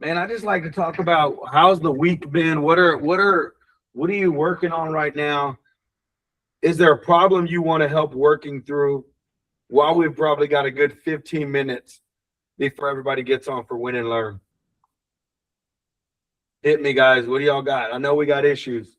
Man, I just like to talk about how's the week been? What are you working on right now? Is there a problem you want to help working through? While we've probably got a good 15 minutes before everybody gets on for win and learn. Hit me, guys. What do y'all got? I know we got issues.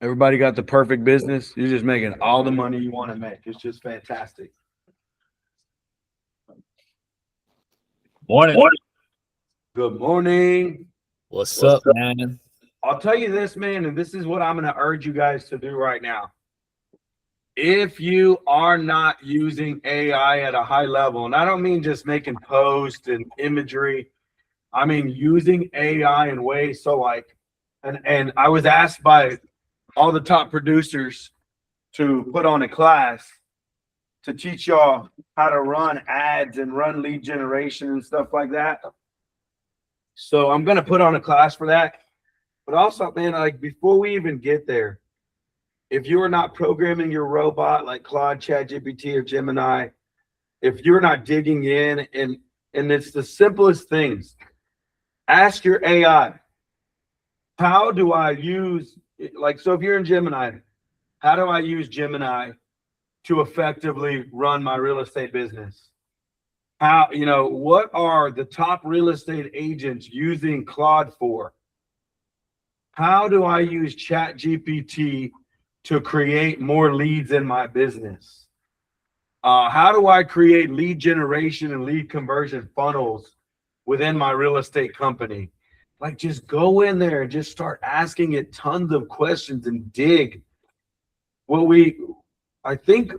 Everybody got the perfect business. You're just making all the money you want to make. It's just fantastic. Morning. Good morning. What's up, man? I'll tell you this, man, and this is what I'm going to urge you guys to do right now. If you are not using AI at a high level, and I don't mean just making posts and imagery, I mean using AI in ways so like, and I was asked by all the top producers to put on a class to teach y'all how to run ads and run lead generation and stuff like that. So I'm going to put on a class for that. But also, man, like before we even get there, if you are not programming your robot like Claude, ChatGPT, or Gemini, if you're not digging in and it's the simplest things, ask your AI, how do I use, like, so if you're in Gemini, how do I use Gemini to effectively run my real estate business? How, what are the top real estate agents using Claude for? How do I use ChatGPT to create more leads in my business? How do I create lead generation and lead conversion funnels within my real estate company? Like, just go in there and just start asking it tons of questions and dig. I think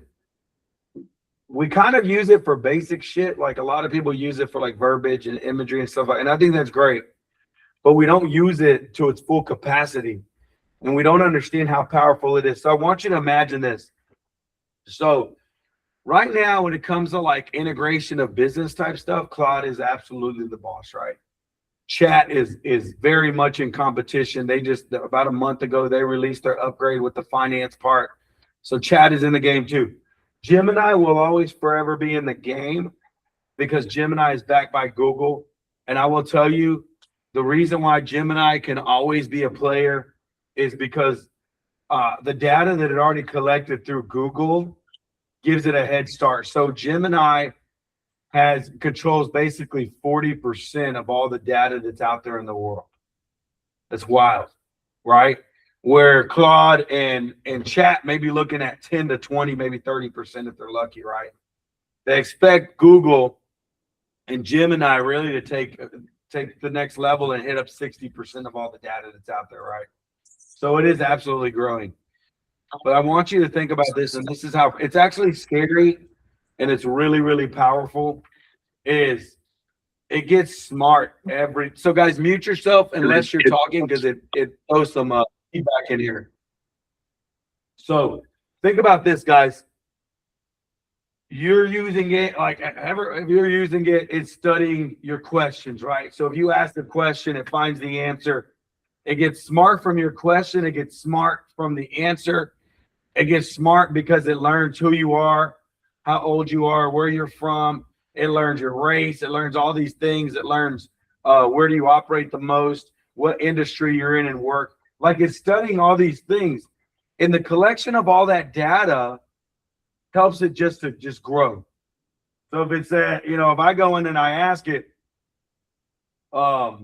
we kind of use it for basic shit. Like a lot of people use it for like verbiage and imagery and stuff like, and I think that's great. But we don't use it to its full capacity, and we don't understand how powerful it is. So I want you to imagine this. So right now, when it comes to like integration of business type stuff, Claude is absolutely the boss, right? Chat is very much in competition. They just, about a month ago, they released their upgrade with the finance part. So Chat is in the game too. Gemini will always forever be in the game because Gemini is backed by Google. And I will tell you, the reason why Gemini can always be a player is because the data that it already collected through Google gives it a head start. So Gemini controls basically 40% of all the data that's out there in the world. That's wild, right? Where Claude and Chat may be looking at 10 to 20, maybe 30% if they're lucky, right? They expect Google and Gemini really to take the next level and hit up 60% of all the data that's out there, right? So it is absolutely growing. But I want you to think about this, and this is how it's actually scary and it's really, really powerful, is it gets smart so guys, mute yourself unless you're talking because it throws some feedback in here. So think about this, guys. You're using it if you're using it, it's studying your questions, right? So if you ask the question, it finds the answer. It gets smart from your question. It gets smart from the answer. It gets smart because it learns who you are, how old you are, where you're from. It learns your race. It learns all these things. It learns where do you operate the most, what industry you're in and work. Like, it's studying all these things. In the collection of all that data helps it to grow. So if it's if I go in and I ask it, I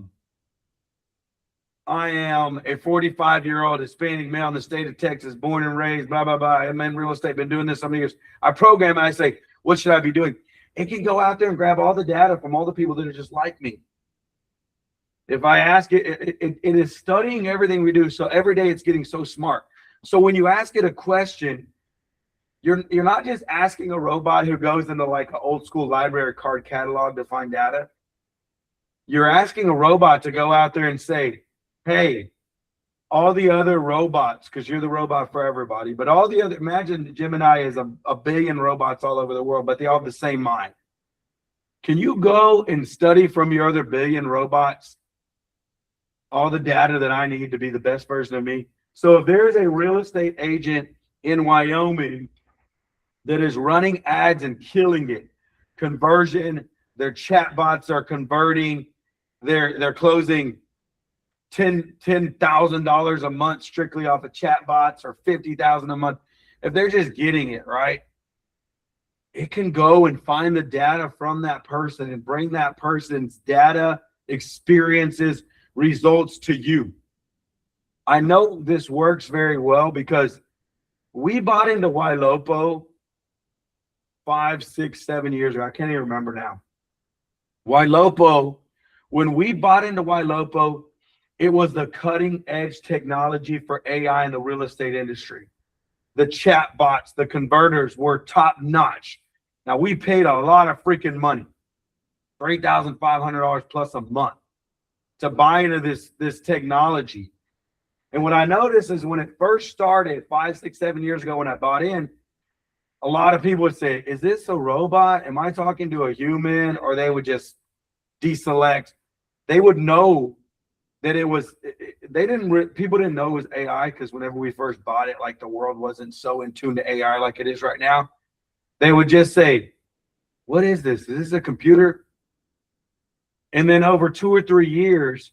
am a 45-year-old Hispanic male in the state of Texas, born and raised, blah, blah, blah. I'm in real estate, been doing this so many years. I program and I say, what should I be doing? It can go out there and grab all the data from all the people that are just like me. If I ask it, it is studying everything we do. So every day it's getting so smart. So when you ask it a question, you're not just asking a robot who goes into like an old school library card catalog to find data. You're asking a robot to go out there and say, hey, all the other robots, because you're the robot for everybody, but all the other, imagine Gemini is a billion robots all over the world, but they all have the same mind. Can you go and study from your other billion robots all the data that I need to be the best version of me? So if there's a real estate agent in Wyoming that is running ads and killing it. Conversion, their chatbots are converting. They're closing $10,000 a month strictly off of chatbots, or $50,000 a month. If they're just getting it right, it can go and find the data from that person and bring that person's data, experiences, results to you. I know this works very well because we bought into Ylopo 5, 6, 7 years ago. I can't even remember now. Ylopo, when we bought into Ylopo, it was the cutting edge technology for AI in the real estate industry. The chat bots, the converters were top notch. Now, we paid a lot of freaking money, $3,500 plus a month, to buy into this technology. And what I noticed is when it first started 5, 6, 7 years ago, when I bought in, a lot of people would say, is this a robot? Am I talking to a human? Or they would just deselect. They would know that it was, people didn't know it was AI, because whenever we first bought it, like, the world wasn't so in tune to AI like it is right now. They would just say, what is this? Is this a computer? And then over 2 or 3 years,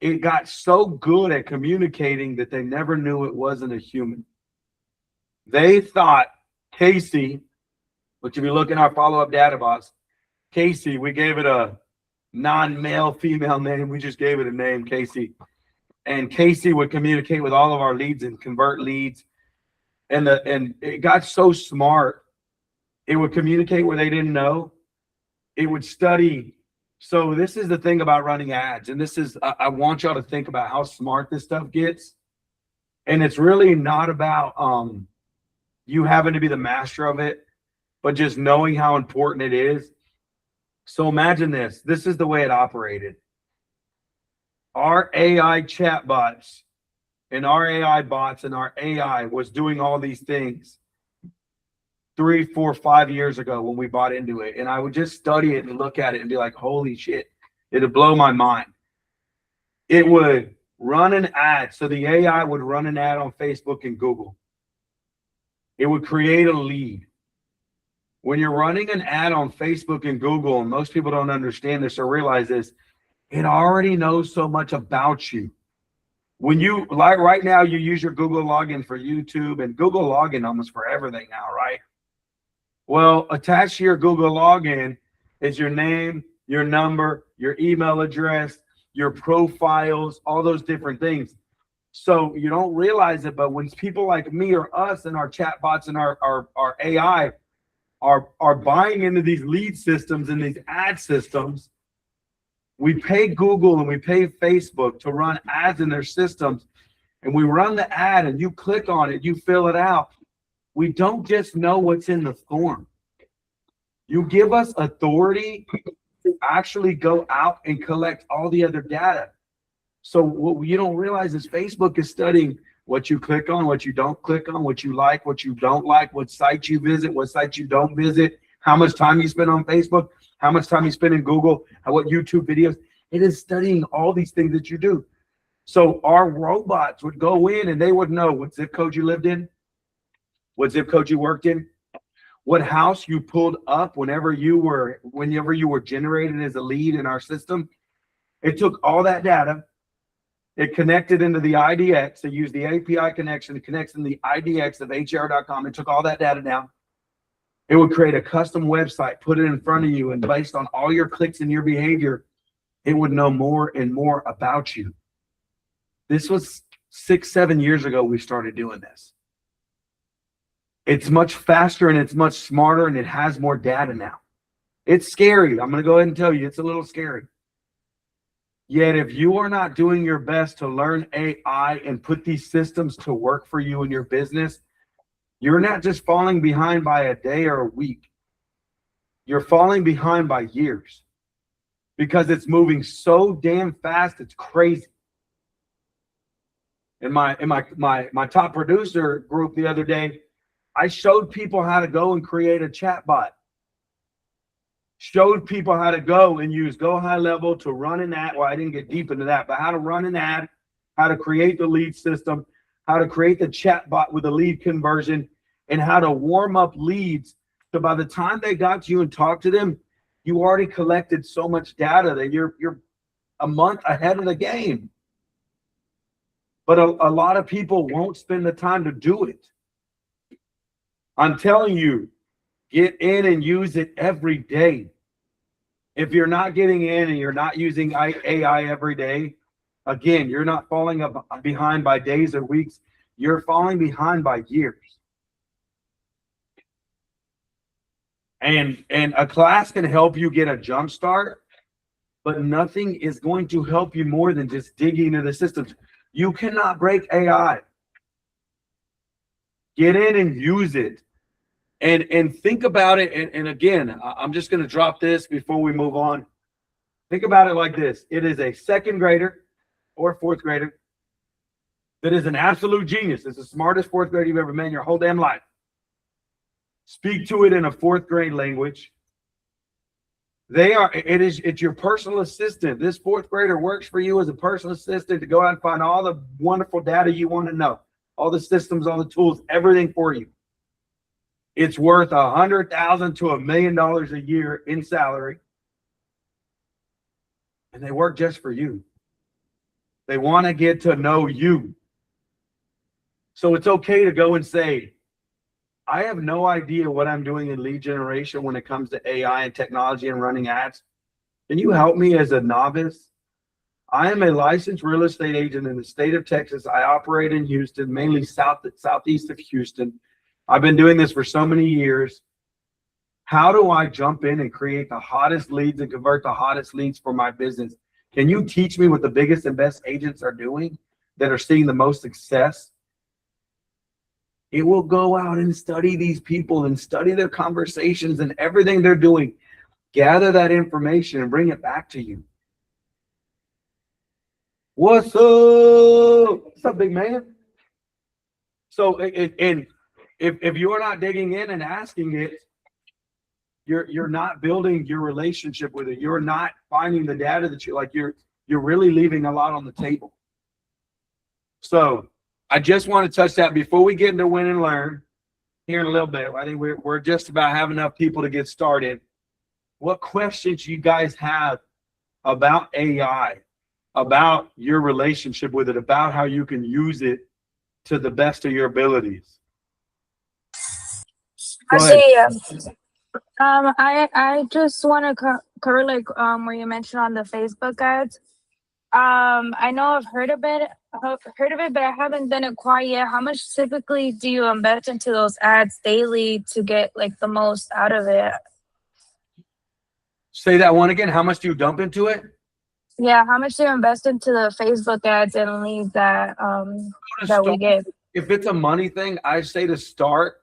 it got so good at communicating that they never knew it wasn't a human. They thought Casey, which if you look in our follow-up data box, Casey, we gave it a non-male, female name. We just gave it a name, Casey. And Casey would communicate with all of our leads and convert leads. And it got so smart. It would communicate where they didn't know. It would study. So this is the thing about running ads. And this is, I want y'all to think about how smart this stuff gets. And it's really not about you having to be the master of it, but just knowing how important it is. So imagine this. This is the way it operated. Our AI chatbots and our AI bots and our AI was doing all these things 3, 4, 5 years ago when we bought into it. And I would just study it and look at it and be like, holy shit, it'd blow my mind. It would run an ad. So the AI would run an ad on Facebook and Google. It would create a lead. When you're running an ad on Facebook and Google, and most people don't understand this or realize this, it already knows so much about you. When you, like right now, you use your Google login for YouTube, and Google login almost for everything now, right? Well, attached to your Google login is your name, your number, your email address, your profiles, all those different things. So you don't realize it, but when people like me or us and our chatbots and our AI are buying into these lead systems and these ad systems, we pay Google and we pay Facebook to run ads in their systems, and we run the ad and you click on it, you fill it out. We don't just know what's in the form. You give us authority to actually go out and collect all the other data. So what you don't realize is Facebook is studying what you click on, what you don't click on, what you like, what you don't like, what sites you visit, what sites you don't visit, how much time you spend on Facebook, how much time you spend in Google, what YouTube videos. It is studying all these things that you do. So our robots would go in and they would know what zip code you lived in, what zip code you worked in, what house you pulled up whenever you were generated as a lead in our system. It took all that data. It connected into the IDX. It used the API connection. It connects in the IDX of HR.com. It took all that data down. It would create a custom website, put it in front of you, and based on all your clicks and your behavior, it would know more and more about you. This was 6, 7 years ago we started doing this. It's much faster and it's much smarter and it has more data now. It's scary. I'm going to go ahead and tell you, it's a little scary. Yet if you are not doing your best to learn AI and put these systems to work for you in your business, you're not just falling behind by a day or a week. You're falling behind by years because it's moving so damn fast. It's crazy. In my top producer group the other day, I showed people how to go and create a chat bot. Showed people how to go and use Go High Level to run an ad. Well, I didn't get deep into that, but how to run an ad, how to create the lead system, how to create the chat bot with a lead conversion, and how to warm up leads. So by the time they got to you and talked to them, you already collected so much data that you're a month ahead of the game. But a lot of people won't spend the time to do it. I'm telling you, get in and use it every day. If you're not getting in and you're not using AI every day, again, you're not falling behind by days or weeks. You're falling behind by years. And a class can help you get a jump start, but nothing is going to help you more than just digging into the systems. You cannot break AI. Get in and use it. And think about it. And again, I'm just going to drop this before we move on. Think about it like this. It is a second grader or fourth grader that is an absolute genius. It's the smartest fourth grader you've ever met in your whole damn life. Speak to it in a fourth grade language. It's your personal assistant. This fourth grader works for you as a personal assistant to go out and find all the wonderful data you want to know, all the systems, all the tools, everything for you. It's worth $100,000 to $1 million a year in salary. And they work just for you. They want to get to know you. So it's okay to go and say, I have no idea what I'm doing in lead generation when it comes to AI and technology and running ads. Can you help me as a novice? I am a licensed real estate agent in the state of Texas. I operate in Houston, mainly southeast of Houston. I've been doing this for so many years. How do I jump in and create the hottest leads and convert the hottest leads for my business? Can you teach me what the biggest and best agents are doing that are seeing the most success? It will go out and study these people and study their conversations and everything they're doing. Gather that information and bring it back to you. What's up? What's up, big man? So, if you're not digging in and asking it, you're not building your relationship with it. You're not finding the data that you're really leaving a lot on the table. So I just want to touch that before we get into win and learn here in a little bit. I think we're just about have enough people to get started. What questions you guys have about AI, about your relationship with it, about how you can use it to the best of your abilities? I just want to cover where you mentioned on the Facebook ads. I know I've heard of it, but I haven't done it quite yet. How much typically do you invest into those ads daily to get the most out of it? Say that one again. How much do you dump into it? Yeah, how much do you invest into the Facebook ads and leads that we get? If it's a money thing, I say to start,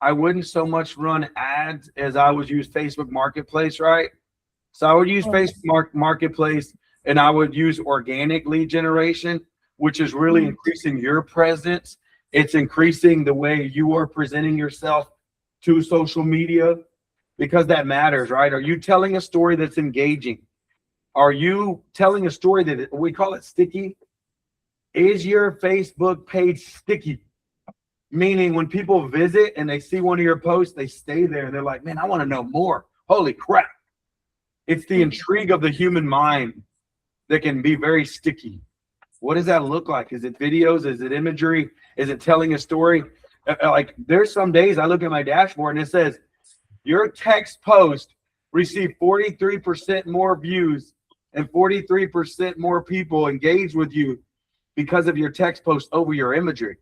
I wouldn't so much run ads as I would use Facebook Marketplace, right? So I would use Facebook Marketplace, and I would use organic lead generation, which is really increasing your presence. It's increasing the way you are presenting yourself to social media, because that matters, right? Are you telling a story that's engaging? Are you telling a story that we call it sticky? Is your Facebook page sticky? Meaning when people visit and they see one of your posts, they stay there and they're like, man, I want to know more. Holy crap. It's the intrigue of the human mind that can be very sticky. What does that look like? Is it videos? Is it imagery? Is it telling a story? Like there's some days I look at my dashboard and it says, your text post received 43% more views and 43% more people engage with you because of your text post over your imagery.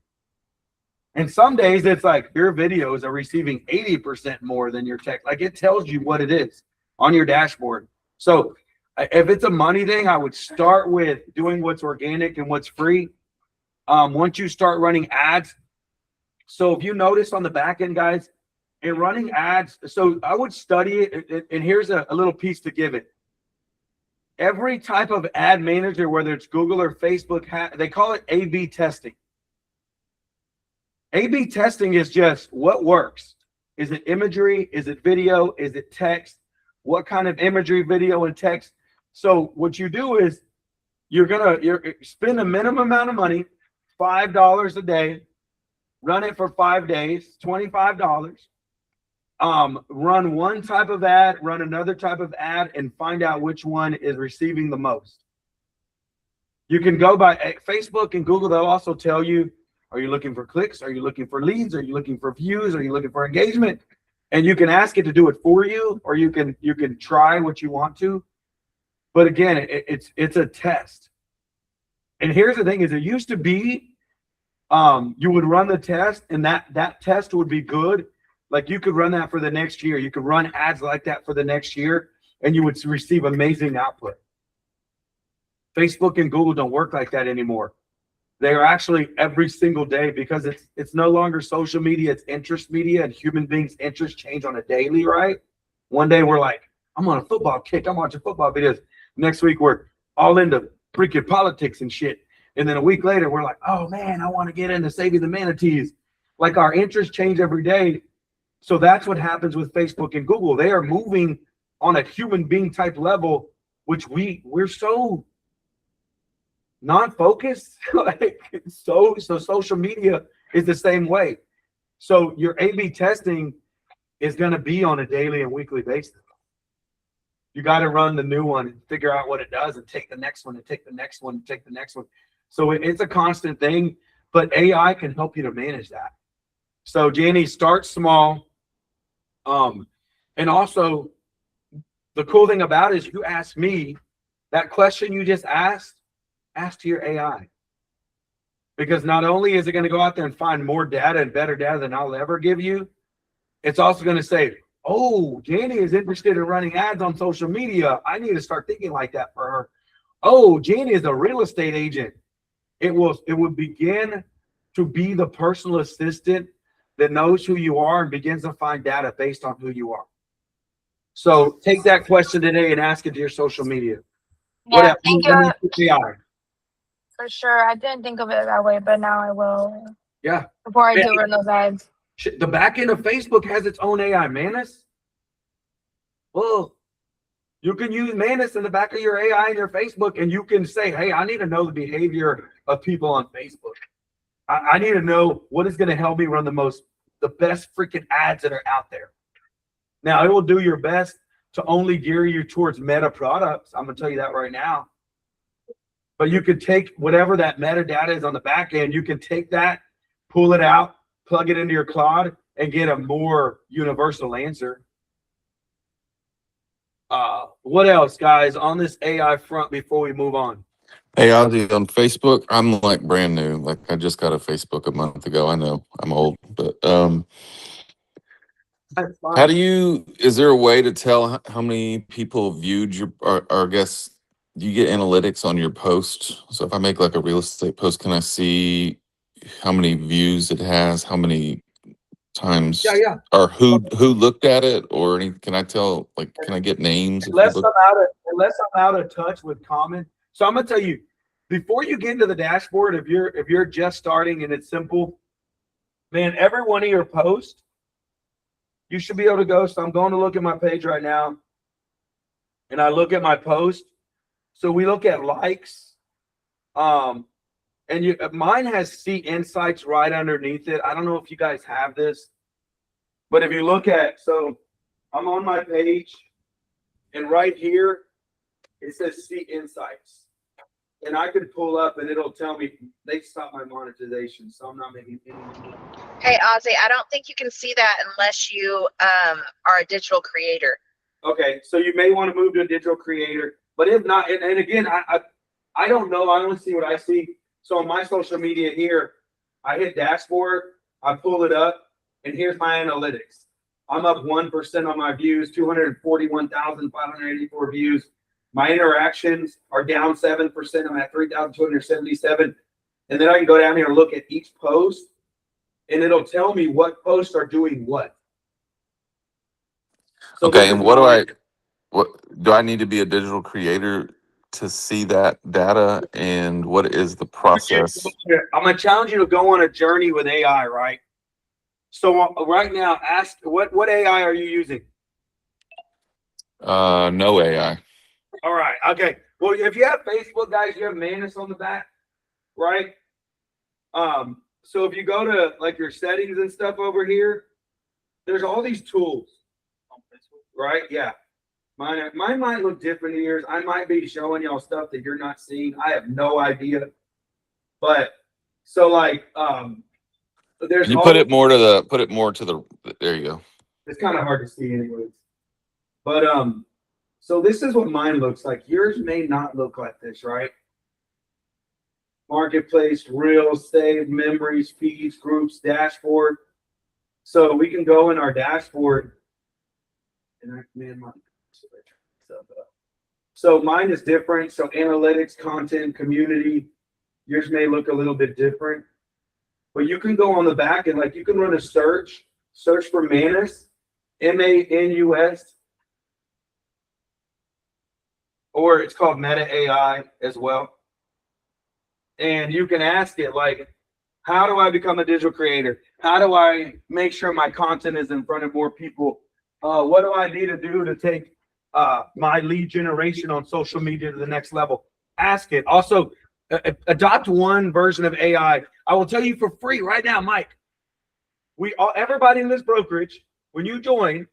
And some days it's like your videos are receiving 80% more than your text. Like it tells you what it is on your dashboard. So if it's a money thing, I would start with doing what's organic and what's free. Once you start running ads. So if you notice on the back end, guys, in running ads, so I would study it. And here's a little piece to give it. Every type of ad manager, whether it's Google or Facebook, they call it A/B testing. A/B testing is just what works. Is it imagery? Is it video? Is it text? What kind of imagery, video, and text? So what you do is you're spend a minimum amount of money $5 a day, run it for 5 days, $25. Run one type of ad, run another type of ad, and find out which one is receiving the most. You can go by Facebook and Google. They'll also tell you, are you looking for clicks? Are you looking for leads? Are you looking for views? Are you looking for engagement? And you can ask it to do it for you, or you can try what you want to. But again, it's a test. And here's the thing: is it used to be, you would run the test, and that test would be good. Like you could run that for the next year. You could run ads like that for the next year, and you would receive amazing output. Facebook and Google don't work like that anymore. They are actually every single day, because it's no longer social media, it's interest media, and human beings' interests change on a daily, right? One day we're like, I'm on a football kick, I'm watching football videos. Next week we're all into freaking politics and shit. And then a week later we're like, oh man, I want to get into saving the manatees. Like our interests change every day. So that's what happens with Facebook and Google. They are moving on a human being type level, which we're so non-focused. Like so social media is the same way. So your A/B testing is going to be on a daily and weekly basis. You got to run the new one and figure out what it does, and take the next one, and take the next one, and take the next one. So it's a constant thing, but AI can help you to manage that. So Jenny, start small. And also the cool thing about it is you ask me that question you just ask to your AI. Because not only is it going to go out there and find more data and better data than I'll ever give you, it's also going to say, oh, Jenny is interested in running ads on social media. I need to start thinking like that for her. Oh, Jenny is a real estate agent. It will begin to be the personal assistant that knows who you are and begins to find data based on who you are. So take that question today and ask it to your social media. Yeah, thank you. AI. For sure. I didn't think of it that way, but now I will. Yeah. Before I do run those ads. The back end of Facebook has its own AI, Manus. Well, you can use Manus in the back of your AI in your Facebook, and you can say, hey, I need to know the behavior of people on Facebook. I need to know what is going to help me run the best freaking ads that are out there. Now, it will do your best to only gear you towards meta products. I'm going to tell you that right now. But you could take whatever that metadata is on the back end, you can take that, pull it out, plug it into your Claude, and get a more universal answer. What else, guys, on this AI front before we move on? Hey, Ozzy, on Facebook, I'm like brand new. Like I just got a Facebook a month ago. I know I'm old, but how do you? Is there a way to tell how many people viewed your? Or I guess, do you get analytics on your post? So if I make like a real estate post, can I see how many views it has? How many times? Yeah. Or who looked at it? Or any? Can I tell? Like, can I get names? Unless I'm out of touch with common. So I'm gonna tell you, before you get into the dashboard, if you're just starting and it's simple, man, every one of your posts, you should be able to go. So I'm going to look at my page right now, and I look at my post. So we look at likes, and mine has See Insights right underneath it. I don't know if you guys have this, but if you look at, so I'm on my page, and right here it says See Insights. And I could pull up and it'll tell me they stopped my monetization, so I'm not making any money. Hey, Ozzy, I don't think you can see that unless you are a digital creator. Okay, so you may want to move to a digital creator, but if not, and again, I don't know. I only see what I see. So on my social media here, I hit dashboard, I pull it up, and here's my analytics. I'm up 1% on my views, 241,584 views. My interactions are down 7%. I'm at 3,277. And then I can go down here and look at each post, and it'll tell me what posts are doing what. So Okay, and what do I need to be a digital creator to see that data, and what is the process? I'm going to challenge you to go on a journey with AI, right? So right now, ask what AI are you using? No AI. All right. Okay. Well, if you have Facebook, guys, you have Manus on the back, right? So if you go to like your settings and stuff over here, there's all these tools, right? Yeah. Mine might look different to yours. I might be showing y'all stuff that you're not seeing. I have no idea. But so like, there's Can you all, put it more to the, there you go. it's kind of hard to see anyways. But so this is what mine looks like. Yours may not look like this, right? Marketplace, reels, save, memories, feeds, groups, dashboard. So we can go in our dashboard and so mine is different. So analytics, content, community, yours may look a little bit different. But you can go on the back and like you can run a search for Manus, MANUS, or it's called Meta AI as well. And you can ask it like, how do I become a digital creator? How do I make sure my content is in front of more people? What do I need to do to take my lead generation on social media to the next level? Ask it. Also, adopt one version of AI. I will tell you for free right now, Mike. Everybody in this brokerage, when you join,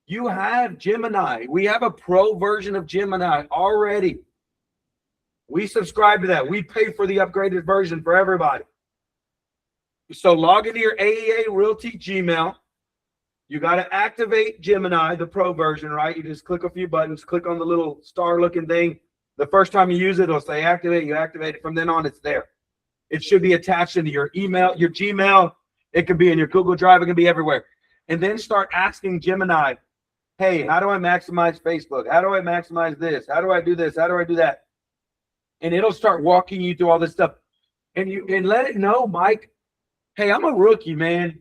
you have Gemini. We have a pro version of Gemini already. We subscribe to that. We pay for the upgraded version for everybody. So log into your AEA Realty Gmail. You got to activate Gemini, the pro version, right? You just click a few buttons, click on the little star looking thing. The first time you use it, it'll say activate. You activate it. From then on, it's there. It should be attached into your email, your Gmail. It could be in your Google Drive. It can be everywhere. And then start asking Gemini, hey, how do I maximize Facebook? How do I maximize this? How do I do this? How do I do that? And it'll start walking you through all this stuff. And let it know, Mike, hey, I'm a rookie, man.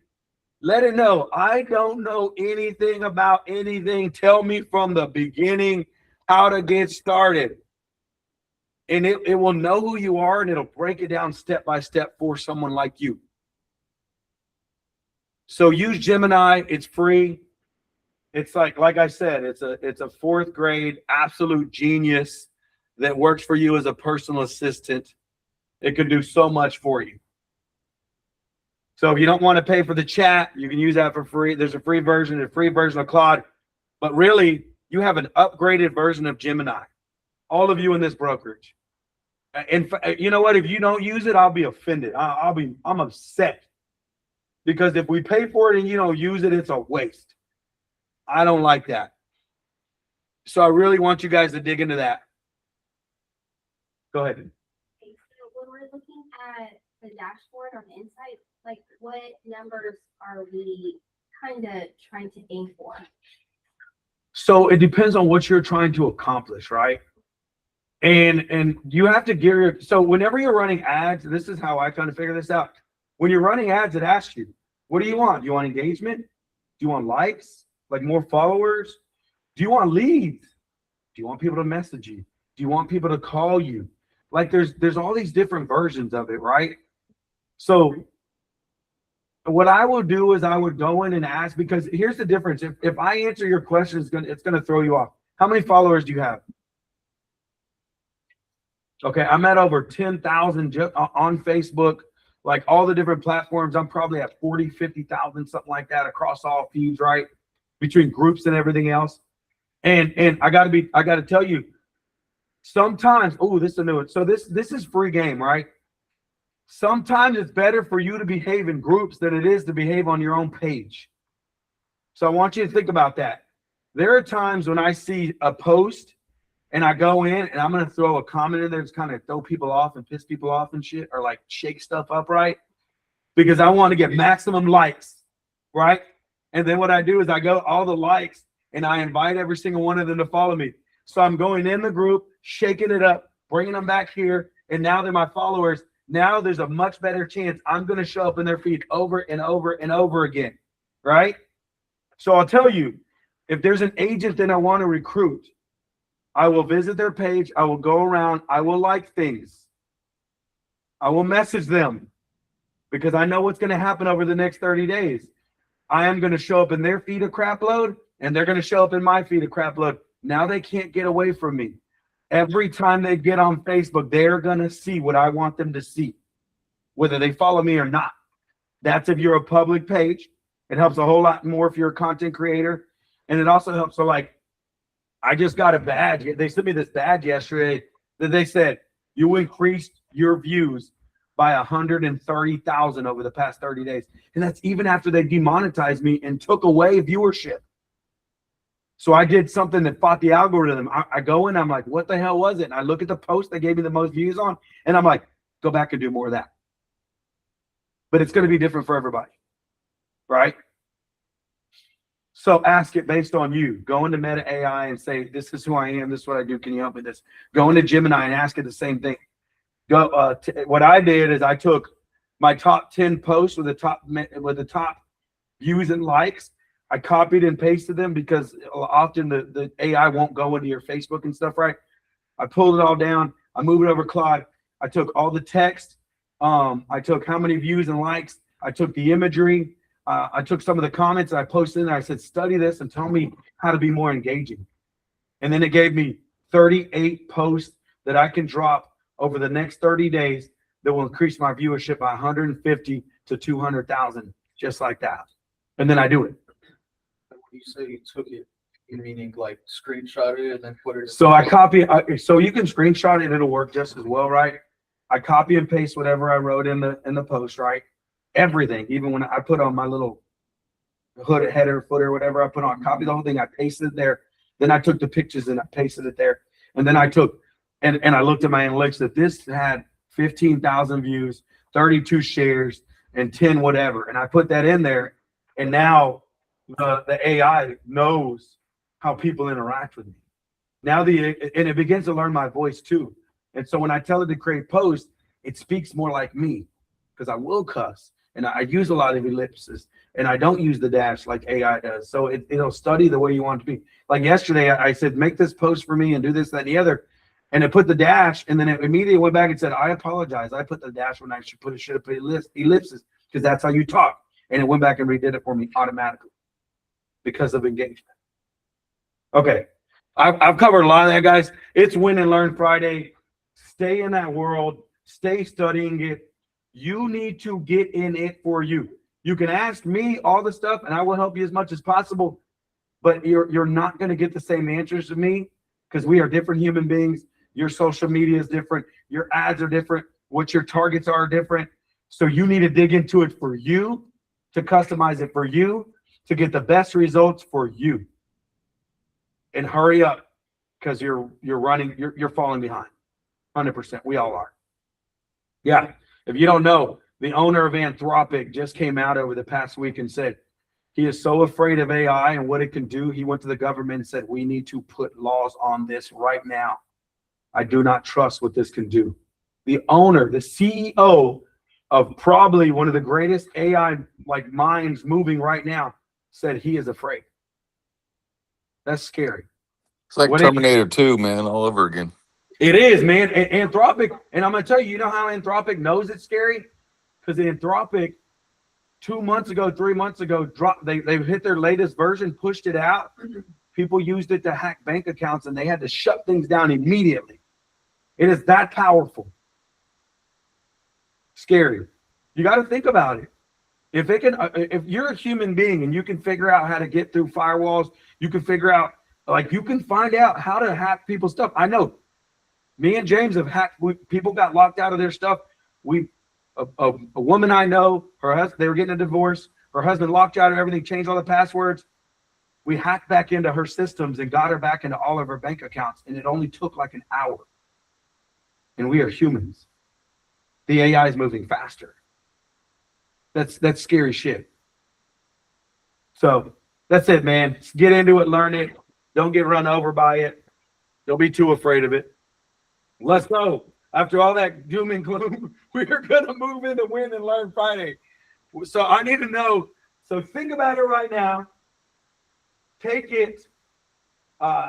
Let it know. I don't know anything about anything. Tell me from the beginning how to get started. And it will know who you are, and it'll break it down step by step for someone like you. So use Gemini. It's free. It's like I said, it's a fourth grade absolute genius that works for you as a personal assistant. It can do so much for you. So if you don't want to pay for the chat, you can use that for free. There's a free version of Claude, but really you have an upgraded version of Gemini. All of you in this brokerage. And you know what? If you don't use it, I'll be offended. I'm upset because if we pay for it and you don't use it, it's a waste. I don't like that. So I really want you guys to dig into that. Go ahead. Okay, so when we're looking at the dashboard on the inside, like what numbers are we kind of trying to aim for? So it depends on what you're trying to accomplish, right? And you have to gear so whenever you're running ads, this is how I kind of figure this out. When you're running ads, it asks you, what do you want? Do you want engagement? Do you want likes? Like more followers? Do you want leads? Do you want people to message you? Do you want people to call you? Like there's all these different versions of it, right? So what I will do is I would go in and ask, because here's the difference. If I answer your question, it's gonna throw you off. How many followers do you have? Okay, I'm at over 10,000 on Facebook, like all the different platforms. I'm probably at 40, 50,000, something like that across all feeds, right? Between groups and everything else. And I gotta tell you, sometimes, oh, this is a new one. So this is free game, right? Sometimes it's better for you to behave in groups than it is to behave on your own page. So I want you to think about that. There are times when I see a post and I go in and I'm going to throw a comment in there to kind of throw people off and piss people off and shit, or like shake stuff up, right? Because I want to get maximum likes, right? And then what I do is I go all the likes and I invite every single one of them to follow me. So I'm going in the group, shaking it up, bringing them back here, and now they're my followers. Now there's a much better chance I'm going to show up in their feed over and over and over again, right? So I'll tell you, if there's an agent that I want to recruit, I will visit their page. I will go around. I will like things. I will message them because I know what's going to happen over the next 30 days. I am going to show up in their feed a crap load, and they're going to show up in my feed a crap load. Now they can't get away from me. Every time they get on Facebook, they're going to see what I want them to see. whether they follow me or not. That's if you're a public page. It helps a whole lot more if you're a content creator. And it also helps. So like, I just got a badge. They sent me this badge yesterday that they said, you increased your views by 130,000 over the past 30 days. And that's even after they demonetized me and took away viewership. So I did something that fought the algorithm. I go in, I'm like, what the hell was it? And I look at the post they gave me the most views on, and I'm like, go back and do more of that. But it's going to be different for everybody, right? So ask it based on you. Go into Meta AI and say, this is who I am. This is what I do. Can you help me with this? Go into Gemini and ask it the same thing. What I did is I took my top 10 posts with the top views and likes. I copied and pasted them because often the AI won't go into your Facebook and stuff, right? I pulled it all down. I moved it over Claude. I took all the text. I took how many views and likes. I took the imagery. I took some of the comments and I posted in there. I said, study this and tell me how to be more engaging. And then it gave me 38 posts that I can drop over the next 30 days that will increase my viewership by 150 to 200,000, just like that. And then I do it. You say you took it, meaning like screenshot it and then put it. So I copy, so you can screenshot it, it'll work just as well, right? I copy and paste whatever I wrote in the post, right? Everything, even when I put on my little hood, header, footer, whatever I put on, copy the whole thing, I pasted it there. Then I took the pictures and I pasted it there. And then I took, and I looked at my analytics that this had 15,000 views, 32 shares, and 10 whatever. And I put that in there, and now the AI knows how people interact with me. Now and it begins to learn my voice too. And so when I tell it to create posts, it speaks more like me because I will cuss and I use a lot of ellipses and I don't use the dash like AI does. So it'll study the way you want it to be. Like yesterday, I said, make this post for me and do this, that, and the other. And it put the dash, and then it immediately went back and said, I apologize. I put the dash when I should have put ellipses because that's how you talk. And it went back and redid it for me automatically because of engagement. Okay. I've covered a lot of that, guys. It's Win and Learn Friday. Stay in that world. Stay studying it. You need to get in it for you. You can ask me all the stuff, and I will help you as much as possible. But you're not going to get the same answers to me because we are different human beings. Your social media is different. Your ads are different. What your targets are different. So you need to dig into it for you, to customize it for you, to get the best results for you. And hurry up because you're falling behind. 100%. We all are. Yeah. If you don't know, the owner of Anthropic just came out over the past week and said he is so afraid of AI and what it can do. He went to the government and said, we need to put laws on this right now. I do not trust what this can do. The owner, the CEO of probably one of the greatest AI like minds moving right now said he is afraid. That's scary. It's like Terminator 2, man, all over again. It is, man. Anthropic, and I'm going to tell you, you know how Anthropic knows it's scary? Because Anthropic, 2 months ago, 3 months ago, they hit their latest version, pushed it out. People used it to hack bank accounts, and they had to shut things down immediately. It is that powerful. Scary. You got to think about it. If it can, if you're a human being and you can figure out how to get through firewalls, you can figure out, like, you can find out how to hack people's stuff. I know. Me and James have hacked. People got locked out of their stuff. A woman I know, her husband, they were getting a divorce. Her husband locked out of everything, changed all the passwords. We hacked back into her systems and got her back into all of her bank accounts. And it only took like an hour. And we are humans. The AI is moving faster. That's scary shit. So that's it, man. Just get into it, learn it. Don't get run over by it. Don't be too afraid of it. Let's go. After all that doom and gloom, we're going to move into Win and Learn Friday. So I need to know. So think about it right now. Take it.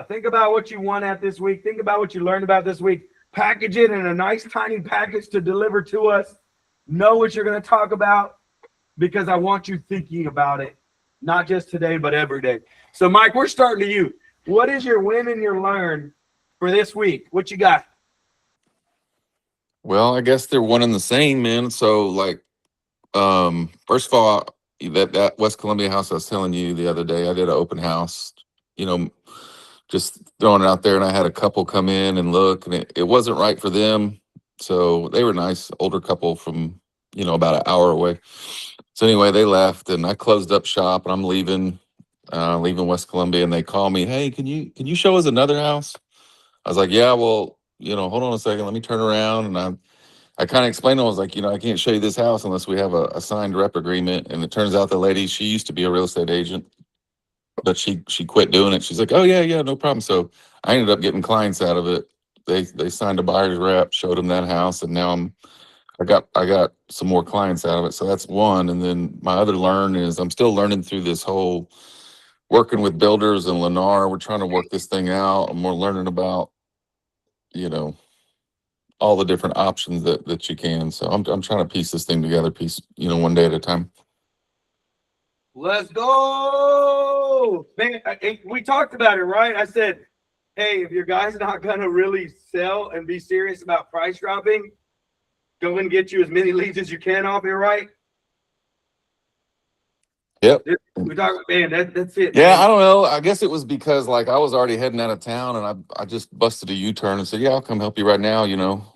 Think about what you won at this week. Think about what you learned about this week. Package it in a nice tiny package to deliver to us. Know what you're going to talk about because I want you thinking about it, not just today, but every day. So, Mike, we're starting to you. What is your win and your learn for this week? What you got? Well, I guess they're one and the same, man. So like, first of all, that West Columbia house I was telling you the other day, I did an open house, you know, just throwing it out there, and I had a couple come in and look, and it wasn't right for them. So they were nice, older couple from, about an hour away. So anyway, they left, and I closed up shop, and I'm leaving West Columbia, and they call me, hey, can you show us another house? I was like, yeah, well, hold on a second, let me turn around, and I kind of explained to him, I was like, I can't show you this house unless we have a signed rep agreement. And it turns out the lady, she used to be a real estate agent, but she quit doing it. She's like, oh yeah, no problem. So I ended up getting clients out of it. They signed a buyer's rep, showed them that house, and now I got some more clients out of it. So that's one. And then my other learn is I'm still learning through this whole working with builders and Lennar. We're trying to work this thing out. I'm more learning about, you know, all the different options that you can. So I'm trying to piece this thing together, one day at a time. Let's go. Man, we talked about it, right? I said, hey, if your guy's not gonna really sell and be serious about price dropping, go and get you as many leads as you can off here, right? Yep. We talk, man, that's it. Yeah, Man. I don't know. I guess it was because like I was already heading out of town, and I just busted a U-turn and said, yeah, I'll come help you right now,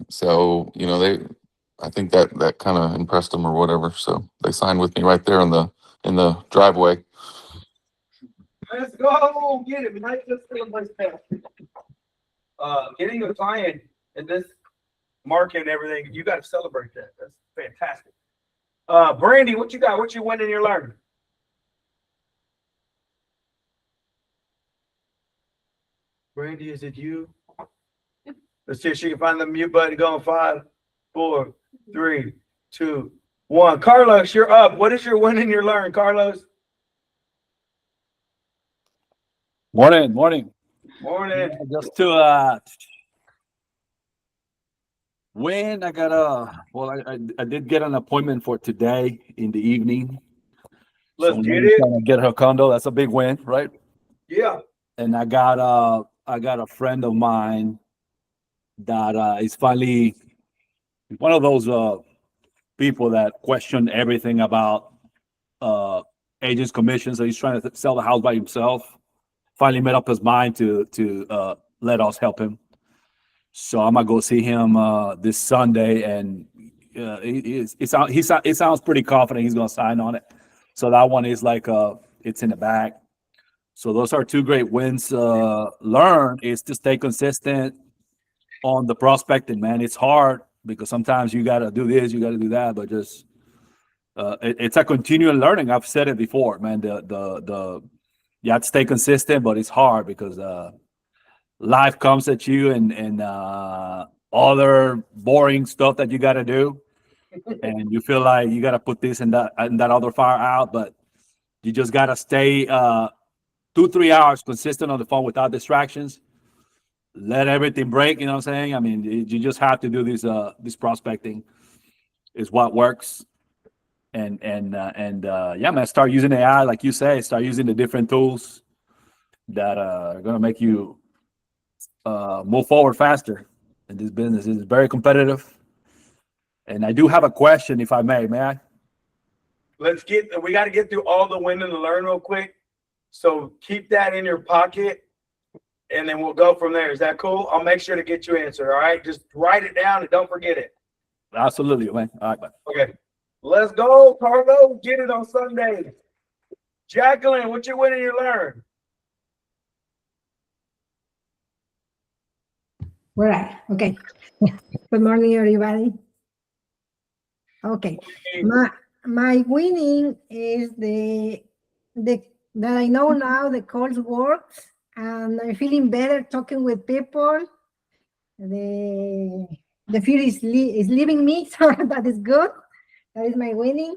So, I think that kind of impressed them or whatever. So they signed with me right there in the driveway. Let's go get it, man. Let's celebrate that. Getting a client in this market and everything, you got to celebrate that. That's fantastic. Brandy, what you got? What you winning your learning? Brandy, is it you? Let's see if she can find the mute button. Going 5, 4, 3, 2, 1. Carlos, you're up. What is your winning your learn, Carlos? Morning. Morning. Just to win, I did get an appointment for today in the evening. Let's So get I'm it. trying to get her condo. That's a big win, right? Yeah. And I got a friend of mine that is finally one of those people that question everything about agents' commissions. So he's trying to sell the house by himself. Finally made up his mind to let us help him. So I'm gonna go see him this Sunday, and it sounds pretty confident he's gonna sign on it. So that one is like it's in the bag. So those are two great wins. Learn is to stay consistent on the prospecting, man. It's hard because sometimes you gotta do this, you gotta do that, but just it's a continual learning. I've said it before, man. You have to stay consistent, but it's hard because life comes at you and other boring stuff that you got to do, and you feel like you got to put this and that other fire out, but you just got to stay 2-3 hours consistent on the phone without distractions. Let everything break. You know what I'm saying? I mean, you just have to do this prospecting is what works. And yeah, man, start using AI like you say. Start using the different tools that are gonna make you move forward faster in this business. It's very competitive. And I do have a question, if I may I? We got to get through all the win and the learn real quick. So keep that in your pocket and then we'll go from there. Is that cool? I'll make sure to get you an answer. All right. Just write it down and don't forget it. Absolutely, man. All right, man. Okay. Let's go, Carlo. Get it on Sunday. Jacqueline, what you win and you learn? Where I? Okay. Good morning, everybody. Okay. My winning is that I know now the calls works and I'm feeling better talking with people. The fear is leaving me, so that is good. That is my winning.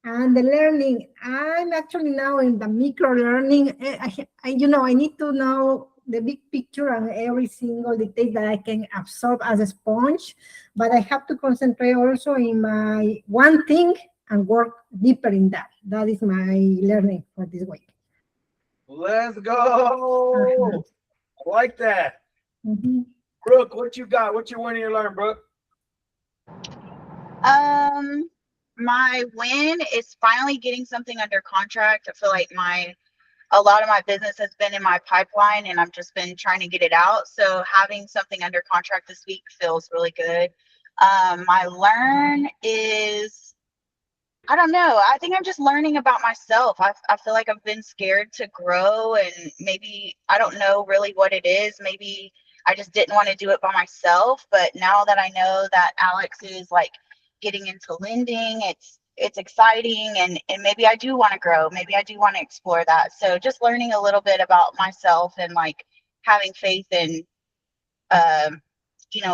And the learning, I'm actually now in the micro learning. I need to know the big picture and every single detail that I can absorb as a sponge, but I have to concentrate also in my one thing and work deeper in that. That is my learning for this week. Let's go. I like that. Mm-hmm. Brooke, what you got? What you win and you learn, Brooke? My win is finally getting something under contract. I feel like a lot of my business has been in my pipeline and I've just been trying to get it out. So having something under contract this week feels really good. My learn is, I don't know. I think I'm just learning about myself. I feel like I've been scared to grow and maybe I don't know really what it is. Maybe I just didn't want to do it by myself. But now that I know that Alex is like getting into lending, it's exciting and maybe I do want to grow. Maybe I do want to explore that. So just learning a little bit about myself and like having faith in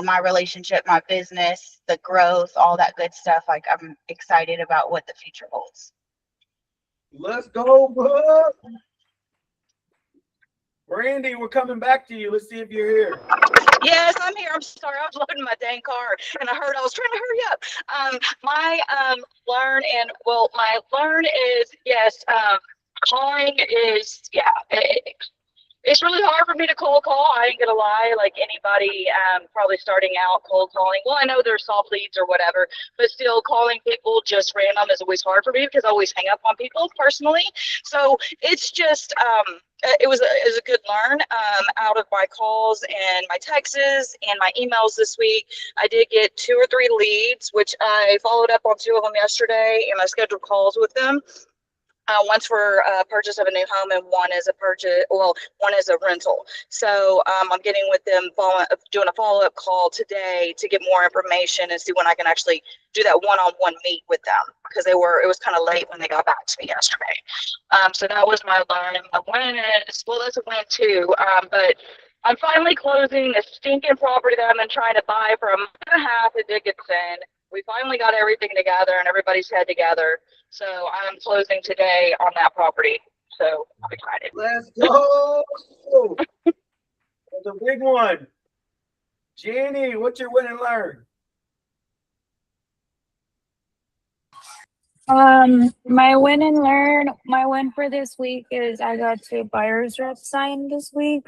my relationship, my business, the growth, all that good stuff. Like I'm excited about what the future holds. Let's go, bud. Randy, we're coming back to you. Let's see if you're here. Yes, I'm here. I'm sorry. I was loading my dang car and I heard I was trying to hurry up. My learn is yes, calling is it's really hard for me to cold call. I ain't gonna lie, like anybody probably starting out cold calling. Well, I know there's soft leads or whatever, but still calling people just random is always hard for me because I always hang up on people personally. So it's just it was a good learn out of my calls and my texts and my emails this week. I did get 2 or 3 leads, which I followed up on 2 of them yesterday, and I scheduled calls with them. One's for purchase of a new home and one is one is a rental. So I'm getting with them, doing a follow-up call today to get more information and see when I can actually do that one-on-one meet with them because it was kind of late when they got back to me yesterday. So that was my learn. And my win is, well, that's a win too. But I'm finally closing the stinking property that I've been trying to buy for a month and a half in Dickinson. We finally got everything together and everybody's head together. So I'm closing today on that property. So I'm excited. Let's go. That's a big one. Jenny, what's your win and learn? My win for this week is I got 2 buyer's reps signed this week.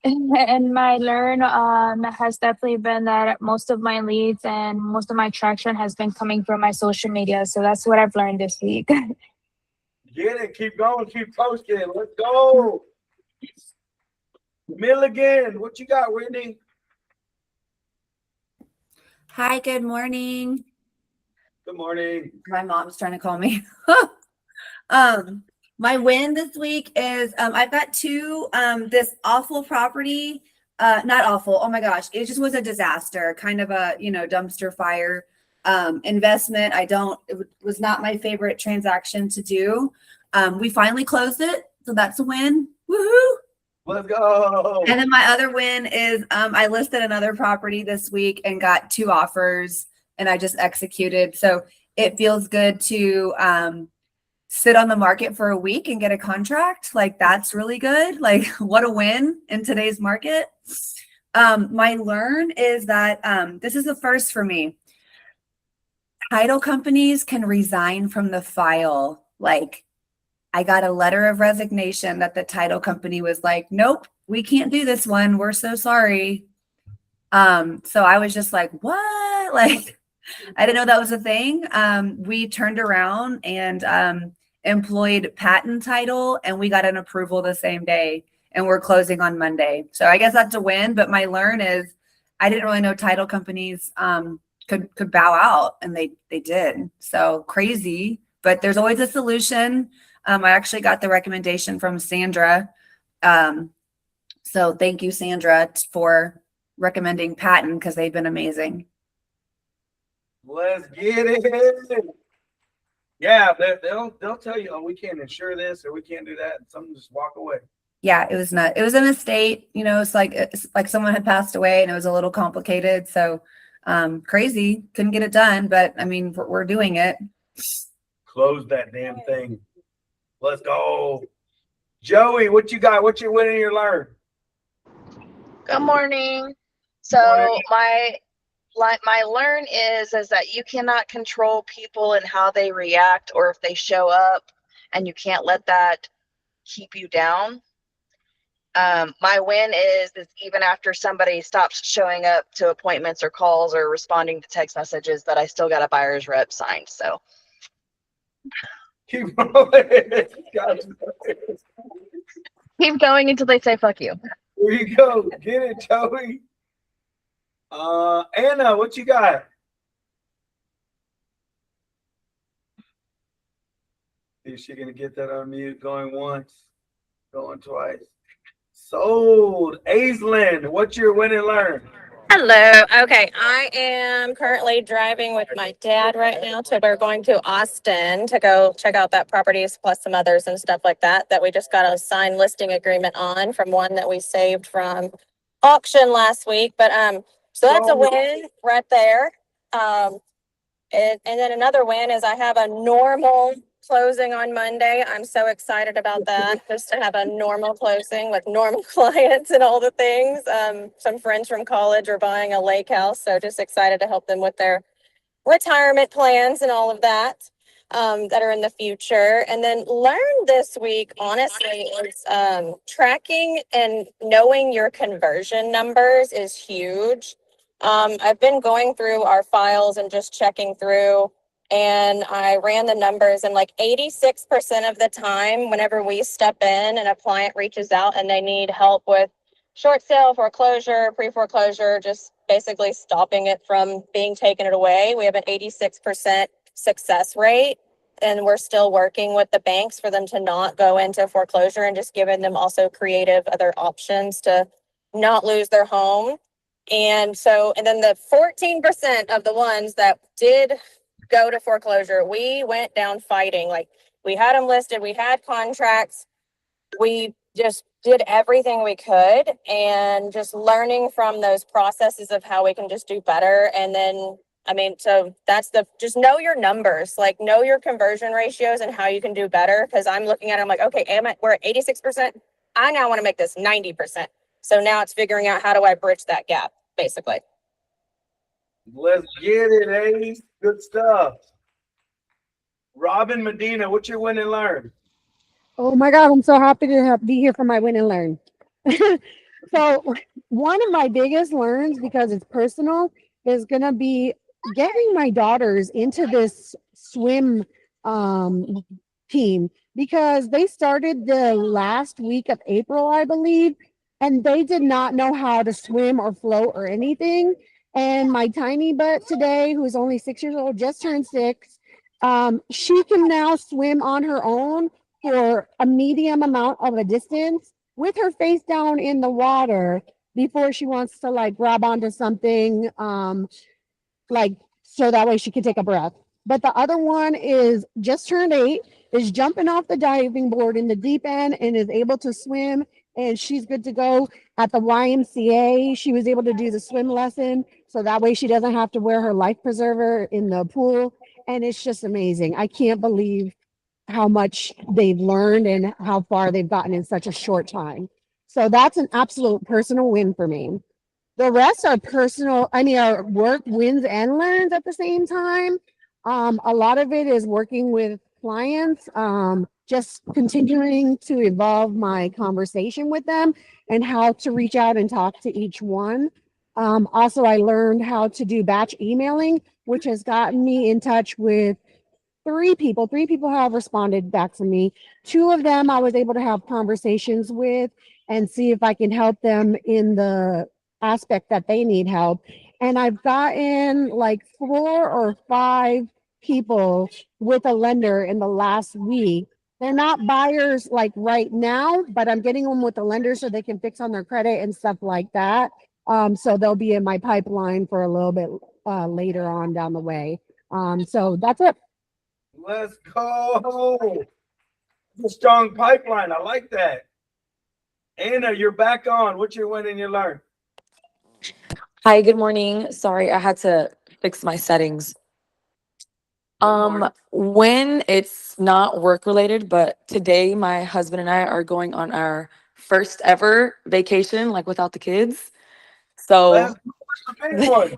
And my learn has definitely been that most of my leads and most of my traction has been coming from my social media. So that's what I've learned this week. Get it. Keep going. Keep posting. Let's go. Milligan, what you got, Whitney? Hi, good morning. Good morning. My mom's trying to call me. My win this week is I've got 2 this awful property, not awful, oh my gosh, it just was a disaster, kind of a dumpster fire investment. It was not my favorite transaction to do. We finally closed it, so that's a win. Woohoo! Let's go. And then my other win is I listed another property this week and got 2 offers and I just executed. So it feels good to sit on the market for a week and get a contract. Like that's really good. Like what a win in today's market. My learn is that this is the first for me. Title companies can resign from the file. Like I got a letter of resignation that the title company was like, nope, we can't do this one. We're so sorry. So I was just like, what? Like, I didn't know that was a thing. We turned around and employed patent title and we got an approval the same day and we're closing on Monday. So I guess that's a win, but my learn is I didn't really know title companies could bow out and they did. So crazy, but there's always a solution. I actually got the recommendation from Sandra. So thank you, Sandra, for recommending patent because they've been amazing. Let's get it. Yeah, they'll tell you, oh, we can't insure this or we can't do that, and some just walk away. Yeah, it was not. It was an estate, it's like someone had passed away and it was a little complicated. So crazy, couldn't get it done, but I mean, we're doing it. Close that damn thing. Let's go. Joey, what you got? What's your win and your learn? Good morning. So my learn is that you cannot control people and how they react or if they show up, and you can't let that keep you down. My win is even after somebody stops showing up to appointments or calls or responding to text messages, that I still got a buyer's rep signed. So Keep rolling. keep going until they say fuck you. There you go. Get it, Joey. Anna, what you got? Is she gonna get that on mute? Going once, going twice. Sold. Aislinn, what's your win and learn? Hello. Okay. I am currently driving with my dad right now we're going to Austin to go check out that properties plus some others and stuff like that we just got a signed listing agreement on from one that we saved from auction last week. But so that's a win right there. And then another win is I have a normal closing on Monday. I'm so excited about that, just to have a normal closing with normal clients and all the things. Some friends from college are buying a lake house, so just excited to help them with their retirement plans and all of that that are in the future. And then learn this week, honestly, is tracking and knowing your conversion numbers is huge. I've been going through our files and just checking through, and I ran the numbers, and like 86% of the time, whenever we step in and a client reaches out and they need help with short sale, foreclosure, pre-foreclosure, just basically stopping it from being taken away, we have an 86% success rate. And we're still working with the banks for them to not go into foreclosure, and just giving them also creative other options to not lose their home. And then the 14% of the ones that did go to foreclosure, we went down fighting. Like, we had them listed, we had contracts, we just did everything we could, and just learning from those processes of how we can just do better. And then, so that's just know your numbers, like know your conversion ratios and how you can do better. Cause I'm looking at it, I'm like, okay, we're at 86%. I now want to make this 90%. So now it's figuring out, how do I bridge that gap, basically. Let's get it, Ace. Good stuff. Robin Medina, what's your win and learn? Oh my God, I'm so happy to be here for my win and learn. So one of my biggest learns, because it's personal, is going to be getting my daughters into this swim team, because they started the last week of April, I believe, and they did not know how to swim or float or anything. And my tiny butt today, who's only 6 years old, just turned 6, she can now swim on her own for a medium amount of a distance with her face down in the water before she wants to like grab onto something, like, so that way she can take a breath. But the other one is just turned 8, is jumping off the diving board in the deep end and is able to swim, and she's good to go. At the YMCA, she was able to do the swim lesson, so that way she doesn't have to wear her life preserver in the pool. And it's just amazing. I can't believe how much they've learned and how far they've gotten in such a short time. So that's an absolute personal win for me. The rest are personal, are work wins and learns at the same time. A lot of it is working with clients, just continuing to evolve my conversation with them and how to reach out and talk to each one. Also, I learned how to do batch emailing, which has gotten me in touch with 3 people. 3 people have responded back to me. 2 of them I was able to have conversations with and see if I can help them in the aspect that they need help. And I've gotten like 4 or 5 people with a lender in the last week. They're not buyers like right now, but I'm getting them with a lender so they can fix on their credit and stuff like that. So they'll be in my pipeline for a little bit later on down the way. So that's it. Let's go. The strong pipeline. I like that. Anna, you're back on. What's your win and your learn? Hi, good morning. Sorry, I had to fix my settings. When it's not work related, but today my husband and I are going on our first ever vacation, like without the kids. So Let's go. The big one.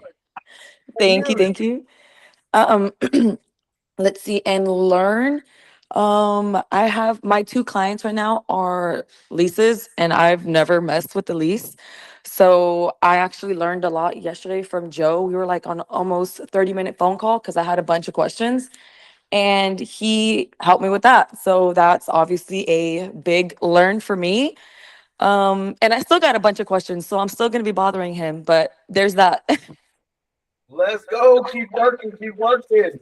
thank you. Let's see, and learn. I have my two clients right now are leases, and I've never messed with the lease. So I actually learned a lot yesterday from Joe. We were like on almost 30-minute phone call because I had a bunch of questions, and he helped me with that. So that's obviously a big learn for me. And I still got a bunch of questions, so I'm still gonna be bothering him, but there's that. Let's go. Keep working. Keep working.